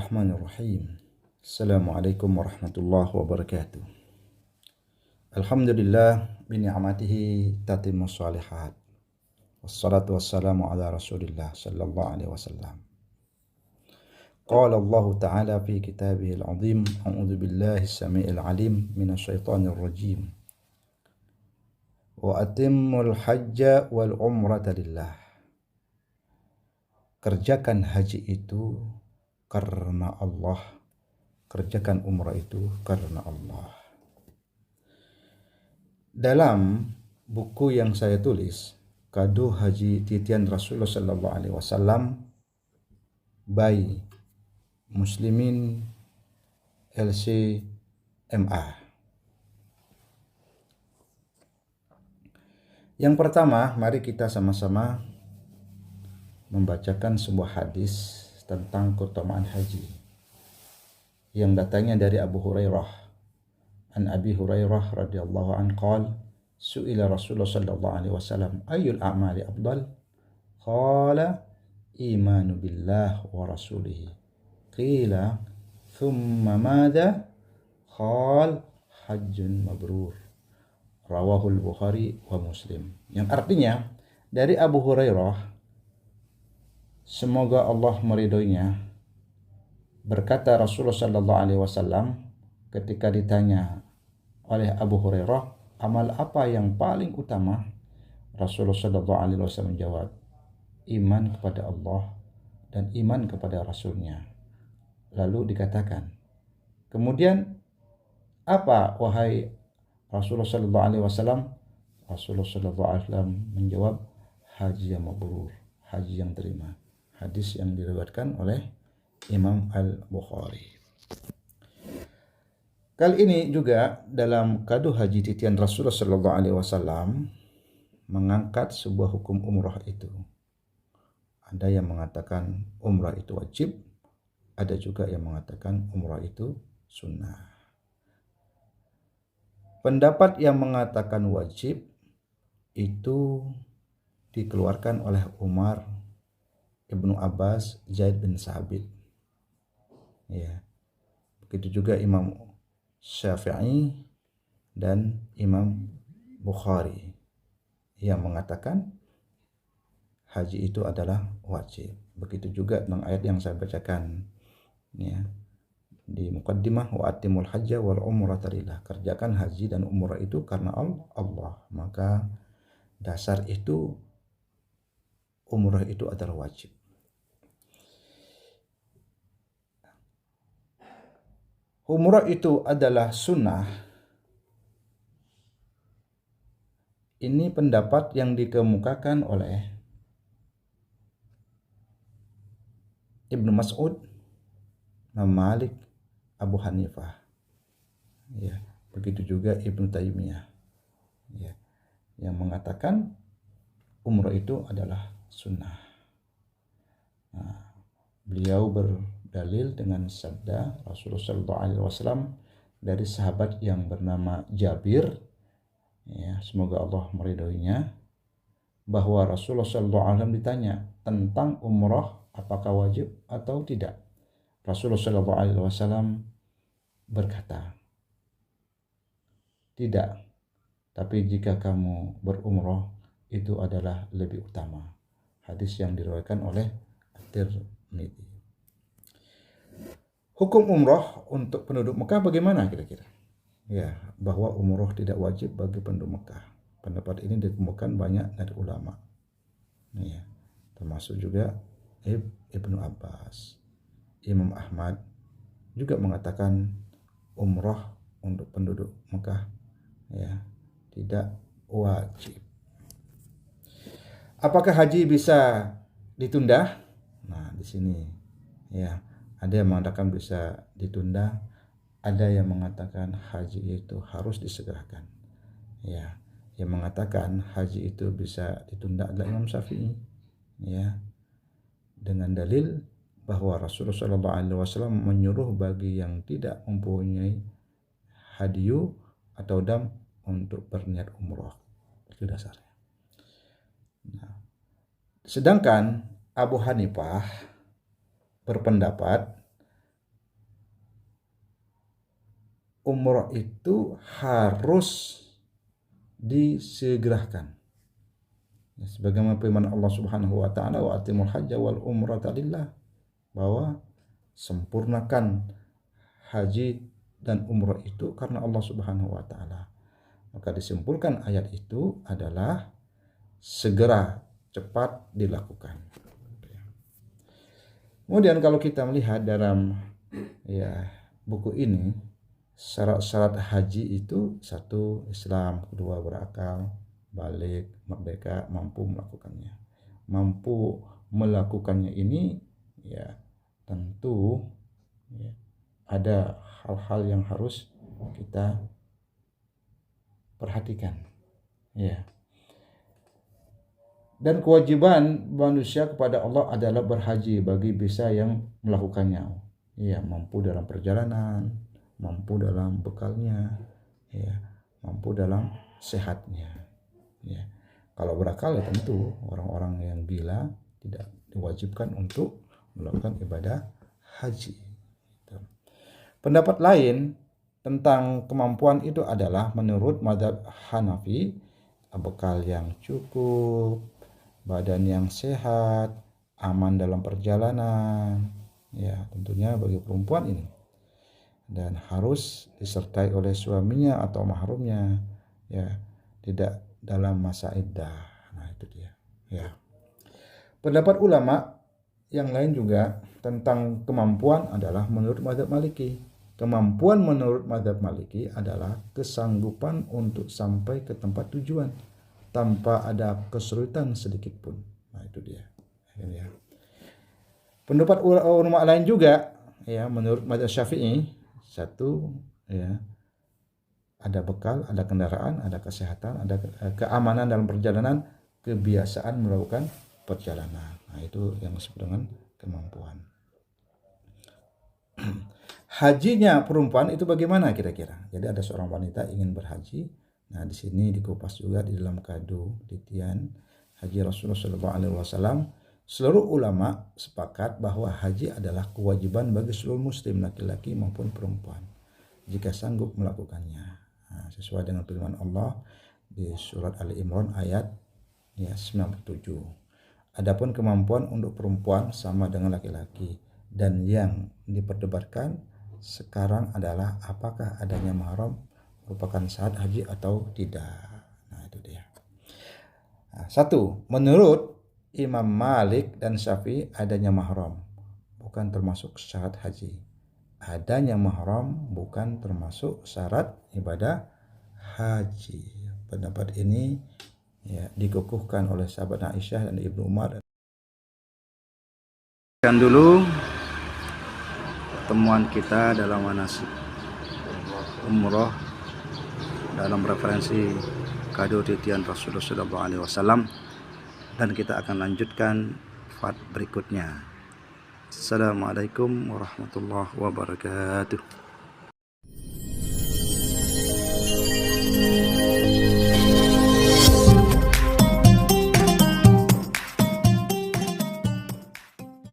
Bismillahirrahmanirrahim. Assalamualaikum warahmatullahi wabarakatuh. Alhamdulillah bini'amatihi tatimmus shalihat. Wassalatu wassalamu ala Rasulillah sallallahu alaihi wasallam. Qala Allah Ta'ala fi kitabihil azim, a'udzu billahi as-sami'il alim minasyaitonir rajim. Wa atimmul hajja wal umrata lillah. Kerjakan haji itu karena Allah, kerjakan umrah itu karena Allah. Dalam buku yang saya tulis, Kado Haji Titian Rasulullah sallallahu alaihi wasallam by Muslimin LCMA. Yang pertama, mari kita sama-sama membacakan sebuah hadis tentang keutamaan haji yang datangnya dari Abu Hurairah. An Abi Hurairah radhiyallahu anhu qala su'ila Rasulullah sallallahu alaihi wasallam ayyul a'mali afdal? Qala imanu billah wa rasulih. Qila thumma madha? Qala hajjun mabrur. Rawahul Bukhari wa Muslim. Yang artinya dari Abu Hurairah, semoga Allah meridhoinya, berkata Rasulullah sallallahu alaihi wasallam ketika ditanya oleh Abu Hurairah, amal apa yang paling utama? Rasulullah sallallahu alaihi wasallam menjawab, iman kepada Allah dan iman kepada Rasulnya. Lalu dikatakan, kemudian apa wahai Rasulullah sallallahu alaihi wasallam? Rasulullah sallallahu alaihi wasallam menjawab, haji yang mabrur, haji yang terima. Hadis yang diriwayatkan oleh Imam Al-Bukhari. Kali ini juga dalam Kado Haji Titian Rasulullah sallallahu alaihi wasallam mengangkat sebuah hukum umrah itu. Ada yang mengatakan umrah itu wajib, ada juga yang mengatakan umrah itu sunnah. Pendapat yang mengatakan wajib itu dikeluarkan oleh Umar, Ibnu Abbas, Zaid bin Sabit. Ya. Begitu juga Imam Syafi'i dan Imam Bukhari yang mengatakan haji itu adalah wajib. Begitu juga dengan ayat yang saya bacakan ya di muqaddimah, wa atimul hajja wal umrata lillah. Kerjakan haji dan umrah itu karena Allah. Maka dasar itu umrah itu adalah wajib. Umrah itu adalah sunnah. Ini pendapat yang dikemukakan oleh Ibnu Mas'ud, Imam Malik, Abu Hanifah. Ya, begitu juga Ibnu Taimiyah. Ya, yang mengatakan umrah itu adalah sunnah. Nah, beliau berdalil dengan sabda Rasulullah sallallahu alaihi wasallam dari sahabat yang bernama Jabir, ya, semoga Allah meridhoinya, bahwa Rasulullah sallallahu alaihi wasallam ditanya tentang umrah apakah wajib atau tidak. Rasulullah sallallahu alaihi wasallam berkata, tidak, tapi jika kamu berumrah itu adalah lebih utama. Hadis yang diriwayatkan oleh At-Tirmidzi. Hukum umrah untuk penduduk Mekah bagaimana kira-kira? Ya, bahwa umrah tidak wajib bagi penduduk Mekah. Pendapat ini ditemukan banyak dari ulama. Ya, termasuk juga Ibnu Abbas. Imam Ahmad juga mengatakan umrah untuk penduduk Mekah ya tidak wajib. Apakah haji bisa ditunda? Nah, di sini ya ada yang mengatakan bisa ditunda, ada yang mengatakan haji itu harus disegerakan. Ya, yang mengatakan haji itu bisa ditunda adalah Imam Syafi'i. Ya, dengan dalil bahwa Rasulullah SAW menyuruh bagi yang tidak mempunyai hadiyu atau dam untuk berniat umrah. Itu dasarnya. Nah, sedangkan Abu Hanifah berpendapat umrah itu harus disegerakan. Sebagaimana firman Allah Subhanahu wa taala, wa atimul hajja wal umrata lillah, bahwa sempurnakan haji dan umrah itu karena Allah Subhanahu wa taala. Maka disimpulkan ayat itu adalah segera, cepat dilakukan. Kemudian kalau kita melihat dalam buku ini, syarat-syarat haji itu: satu, Islam; kedua, berakal, balik, merdeka, mampu melakukannya. Mampu melakukannya ini tentu ada hal-hal yang harus kita perhatikan. Dan kewajiban manusia kepada Allah adalah berhaji bagi bisa yang melakukannya. Mampu dalam perjalanan, mampu dalam bekalnya, mampu dalam sehatnya. Kalau berakal tentu orang-orang yang gila tidak diwajibkan untuk melakukan ibadah haji. Pendapat lain tentang kemampuan itu adalah menurut mazhab Hanafi, bekal yang cukup, badan yang sehat, aman dalam perjalanan, tentunya bagi perempuan ini, dan harus disertai oleh suaminya atau mahrumnya, tidak dalam masa iddah. Nah, itu dia. Pendapat ulama yang lain juga tentang kemampuan adalah menurut mazhab Maliki. Kemampuan menurut mazhab Maliki adalah kesanggupan untuk sampai ke tempat tujuan tanpa ada kesulitan sedikit pun. Nah, itu dia. Pendapat ulama lain juga, menurut mazhab Syafi'i, satu, ada bekal, ada kendaraan, ada kesehatan, ada keamanan dalam perjalanan, kebiasaan melakukan perjalanan. Nah, itu yang disebut dengan kemampuan. Hajinya perempuan itu bagaimana kira-kira? Jadi ada seorang wanita ingin berhaji. Nah, di sini dikupas juga di dalam kado titian haji Rasulullah SAW. Seluruh ulama sepakat bahwa haji adalah kewajiban bagi seluruh muslim, laki-laki maupun perempuan, jika sanggup melakukannya. Nah, sesuai dengan firman Allah di surat Ali Imran ayat 97. Adapun kemampuan untuk perempuan sama dengan laki-laki, dan yang diperdebatkan sekarang adalah apakah adanya mahram merupakan syarat haji atau tidak. Nah, itu dia. Satu, menurut Imam Malik dan Syafi'i, adanya mahram bukan termasuk syarat haji. Adanya mahram bukan termasuk syarat ibadah haji. Pendapat ini dikukuhkan oleh sahabat Aisyah dan Ibnu Umar. Dan dulu pertemuan kita dalam manasik umroh dalam referensi kado titian Rasulullah SAW, dan kita akan lanjutkan part berikutnya. Assalamualaikum warahmatullahi wabarakatuh.